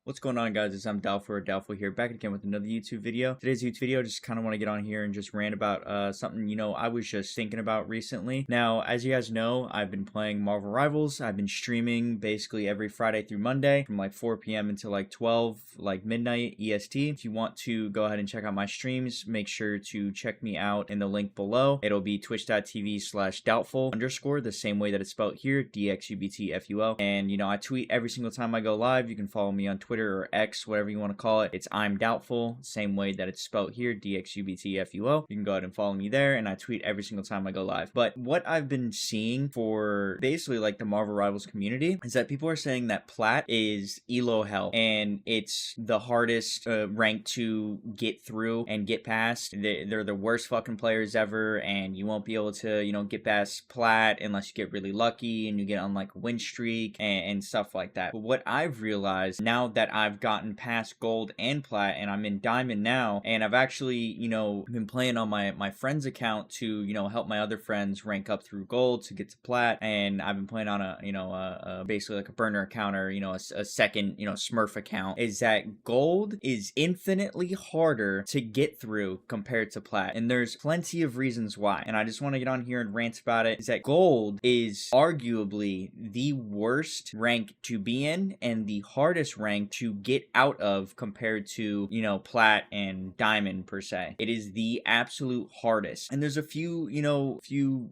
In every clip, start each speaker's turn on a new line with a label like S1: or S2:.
S1: What's going on, guys? I'm Doubtful here, back again with another YouTube video. Today's YouTube video, just kind of want to get on here and just rant about something, I was just thinking about recently. Now, as you guys know, I've been playing Marvel Rivals. I've been streaming basically every Friday through Monday from like 4 p.m. until like 12, like midnight EST. If you want to go ahead and check out my streams, make sure to check me out in the link below. It'll be twitch.tv/doubtful_, the same way that it's spelled here, DXUBTFUL. And, I tweet every single time I go live. You can follow me on Twitter or X, whatever you want to call it. It's I'm Doubtful, same way that it's spelled here, DXUBTFUL. You can go ahead and follow me there, and I tweet every single time I go live. But what I've been seeing for basically like the Marvel Rivals community is that people are saying that PLAT is ELO hell, and it's the hardest rank to get through and get past. They're the worst fucking players ever, and you won't be able to, get past PLAT unless you get really lucky and you get on like a win streak and stuff like that. But what I've realized now that I've gotten past gold and plat and I'm in diamond now, and I've actually, been playing on my friend's account to, help my other friends rank up through gold to get to plat, and I've been playing on a basically like a burner account, or, a second, Smurf account, is that gold is infinitely harder to get through compared to plat. And there's plenty of reasons why. And I just want to get on here and rant about it. Is that gold is arguably the worst rank to be in and the hardest rank to get out of compared to, plat and diamond per se. It is the absolute hardest. And there's a few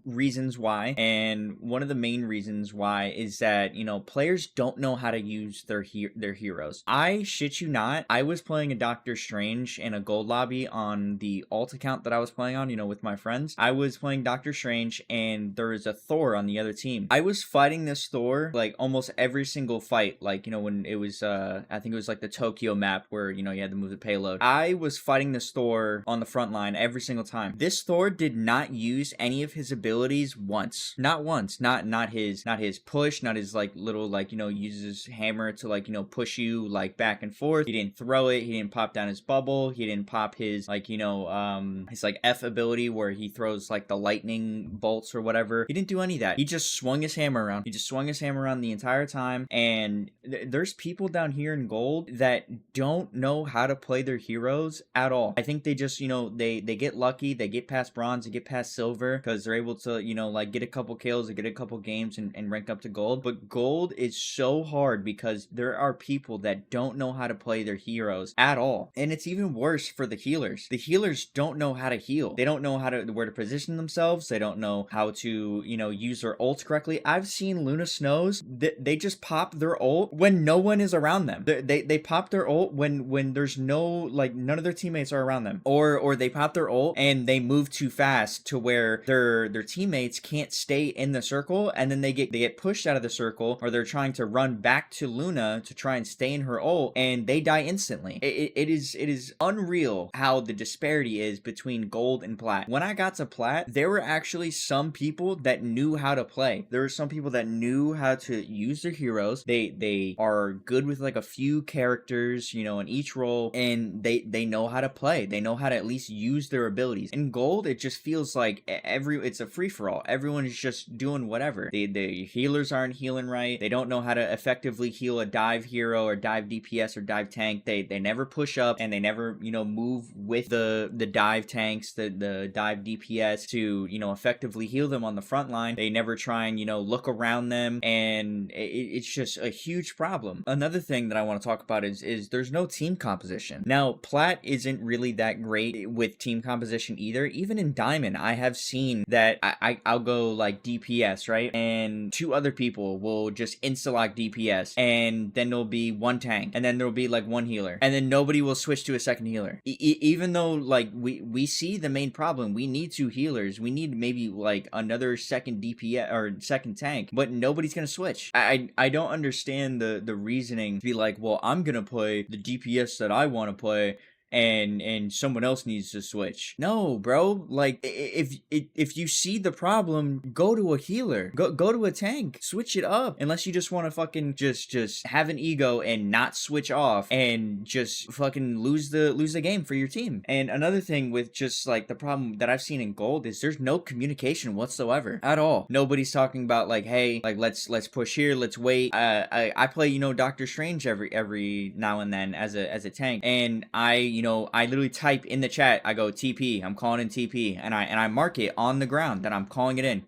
S1: reasons why. And one of the main reasons why is that, players don't know how to use their heroes. I shit you not, I was playing a Doctor Strange in a gold lobby on the alt account that I was playing on, with my friends. I was playing Doctor Strange and there was a Thor on the other team. I was fighting this Thor like almost every single fight, like, when it was I think it was like the Tokyo map where, you had to move the payload. I was fighting this Thor on the front line every single time. This Thor did not use any of his abilities once. Not once. Not his push, not his like little like, uses his hammer to like, push you like back and forth. He didn't throw it, he didn't pop down his bubble, he didn't pop his like, his like F ability where he throws like the lightning bolts or whatever. He didn't do any of that. He just swung his hammer around. He just swung his hammer around the entire time. And there's people down here in gold that don't know how to play their heroes at all. I think they just, they get lucky, they get past bronze, they get past silver because they're able to, like get a couple kills or get a couple games and rank up to gold. But gold is so hard because there are people that don't know how to play their heroes at all. And it's even worse for the healers. The healers don't know how to heal. They don't know where to position themselves. They don't know how to, use their ults correctly. I've seen Luna Snows, they just pop their ult when no one is around them. They pop their ult when there's no, like, none of their teammates are around them. Or they pop their ult and they move too fast to where their teammates can't stay in the circle, and then they get pushed out of the circle, or they're trying to run back to Luna to try and stay in her ult, and they die instantly. It is unreal how the disparity is between gold and plat. When I got to plat, there were actually some people that knew how to play. There were some people that knew how to use their heroes. They are good with like a few characters, in each role, and they know how to play. They know how to at least use their abilities. In gold, it just feels like it's a free-for-all. Everyone is just doing whatever. The healers aren't healing right. They don't know how to effectively heal a dive hero or dive DPS or dive tank. They never push up, and they never, move with the dive tanks, the dive DPS to, effectively heal them on the front line. They never try and, look around them, and it's just a huge problem. Another thing that I want to talk about is there's no team composition. Now, plat isn't really that great with team composition either. Even in diamond, I have seen that I'll go like DPS, right? And two other people will just insta-lock DPS, and then there'll be one tank, and then there'll be like one healer, and then nobody will switch to a second healer. Even though like we see the main problem, we need two healers, we need maybe like another second DPS or second tank, but nobody's gonna switch. I don't understand the reasoning to be like, well, I'm gonna play the DPS that I want to play, and someone else needs to switch. No, bro. Like, if you see the problem, go to a healer. Go to a tank. Switch it up. Unless you just want to fucking just have an ego and not switch off and just fucking lose the game for your team. And another thing with just like the problem that I've seen in gold is there's no communication whatsoever at all. Nobody's talking about like, hey, like let's push here, let's wait. I play, you know, Doctor Strange every now and then as a tank, and I literally type in the chat, I go TP, I'm calling in TP, and I mark it on the ground that I'm calling it in.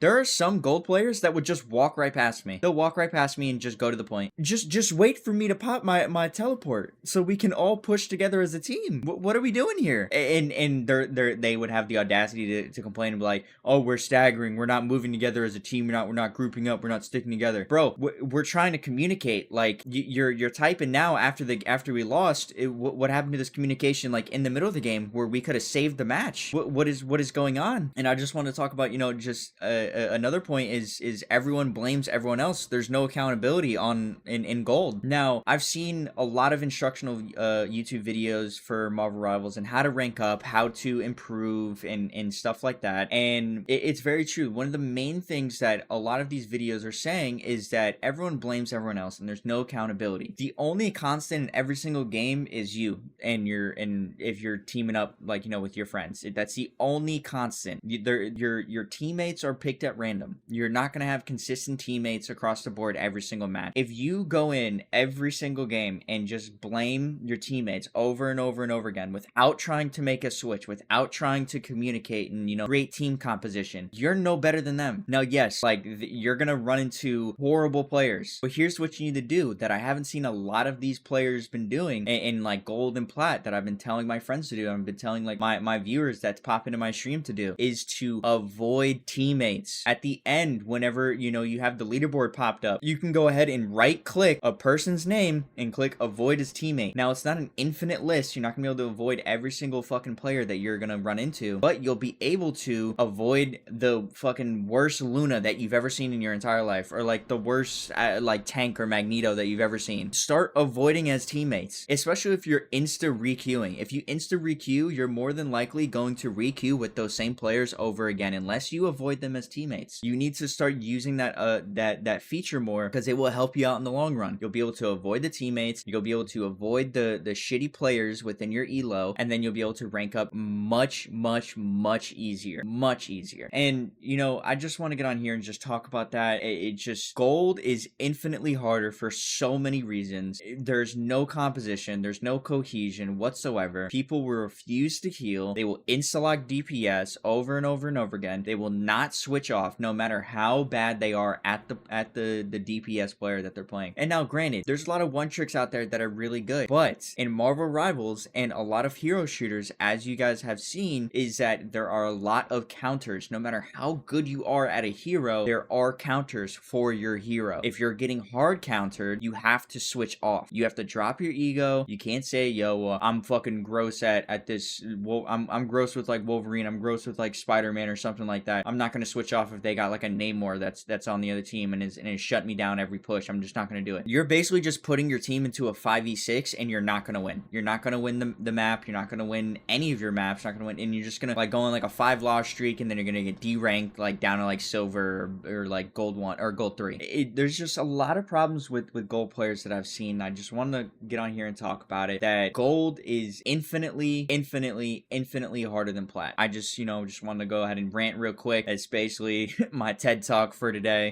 S1: There are some gold players that would just walk right past me. They'll walk right past me and just go to the point. Just wait for me to pop my teleport so we can all push together as a team. What are we doing here? And they would have the audacity to complain and be like, oh, we're staggering. We're not moving together as a team. We're not grouping up. We're not sticking together. Bro, we're trying to communicate. Like you're typing now after we lost. What happened to this communication like in the middle of the game where we could have saved the match? What is going on? And I just want to talk about, you know, just another point is everyone blames everyone else. There's no accountability in gold. Now, I've seen a lot of instructional YouTube videos for Marvel Rivals and how to rank up, how to improve, and stuff like that. And it's very true. One of the main things that a lot of these videos are saying is that everyone blames everyone else and there's no accountability. The only constant in every single game is you and if you're teaming up, like, you know, with your friends. That's the only constant. Your teammates are picked at random. You're not going to have consistent teammates across the board every single match. If you go in every single game and just blame your teammates over and over and over again without trying to make a switch, without trying to communicate and, you know, create team composition, you're no better than them. Now, yes, like you're going to run into horrible players, but here's what you need to do that I haven't seen a lot of these players been doing in like gold and plat that I've been telling my friends to do. I've been telling like my viewers that's pop into my stream to do is to avoid teammates. At the end, whenever, you know, you have the leaderboard popped up, you can go ahead and right click a person's name and click avoid as teammate. Now, it's not an infinite list. You're not gonna be able to avoid every single fucking player that you're gonna run into, but you'll be able to avoid the fucking worst Luna that you've ever seen in your entire life, or like the worst like tank or Magneto that you've ever seen. Start avoiding as teammates, especially if you're insta requeuing. If you insta requeue, you're more than likely going to requeue with those same players over again unless you avoid them as teammates. You need to start using that feature more because it will help you out in the long run. You'll be able to avoid the teammates, you'll be able to avoid the shitty players within your elo, and then you'll be able to rank up much easier. And, you know, I just want to get on here and just talk about that. It just, gold is infinitely harder for so many reasons. There's no composition, there's no cohesion whatsoever. People will refuse to heal. They will insta-lock DPS over and over and over again. They will not switch off no matter how bad they are at the DPS player that they're playing. And now, granted, there's a lot of one tricks out there that are really good, but in Marvel Rivals and a lot of hero shooters, as you guys have seen, is that there are a lot of counters. No matter how good you are at a hero, there are counters for your hero. If you're getting hard countered, you have to switch off. You have to drop your ego. You can't say, yo, I'm fucking gross at this. Well, I'm gross with like Wolverine. I'm gross with like Spider-Man or something like that. I'm not going to switch off if they got like a Namor that's on the other team and is shut me down every push. I'm just not going to do it. You're basically just putting your team into a 5v6 and you're not going to win. You're not going to win the map. You're not going to win any of your maps. You're not going to win, and you're just going to like go on like a 5-loss streak, and then you're going to get D-ranked like down to like silver or like gold 1 or gold 3. There's just a lot of problems with gold players that I've seen. I just wanted to get on here and talk about it, that gold is infinitely harder than plat. I just, you know, just wanted to go ahead and rant real quick. It's basically my TED talk for today.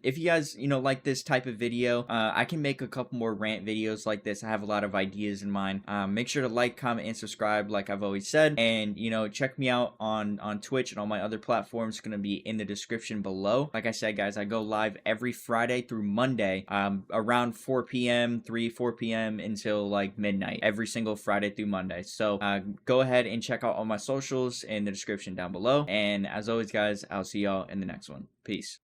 S1: If you guys, you know, like this type of video, I can make a couple more rant videos like this. I have a lot of ideas in mind. Make sure to like, comment, and subscribe like I've always said, and, you know, check me out on Twitch and all my other platforms. It's gonna be in the description below. Like I said, guys, I go live every Friday through Monday, around 4 p.m. 4 p.m. until like midnight every single Friday through Monday. So go ahead and check out all my socials in the description down below, and as always, guys, I'll see y'all in the next one. Peace.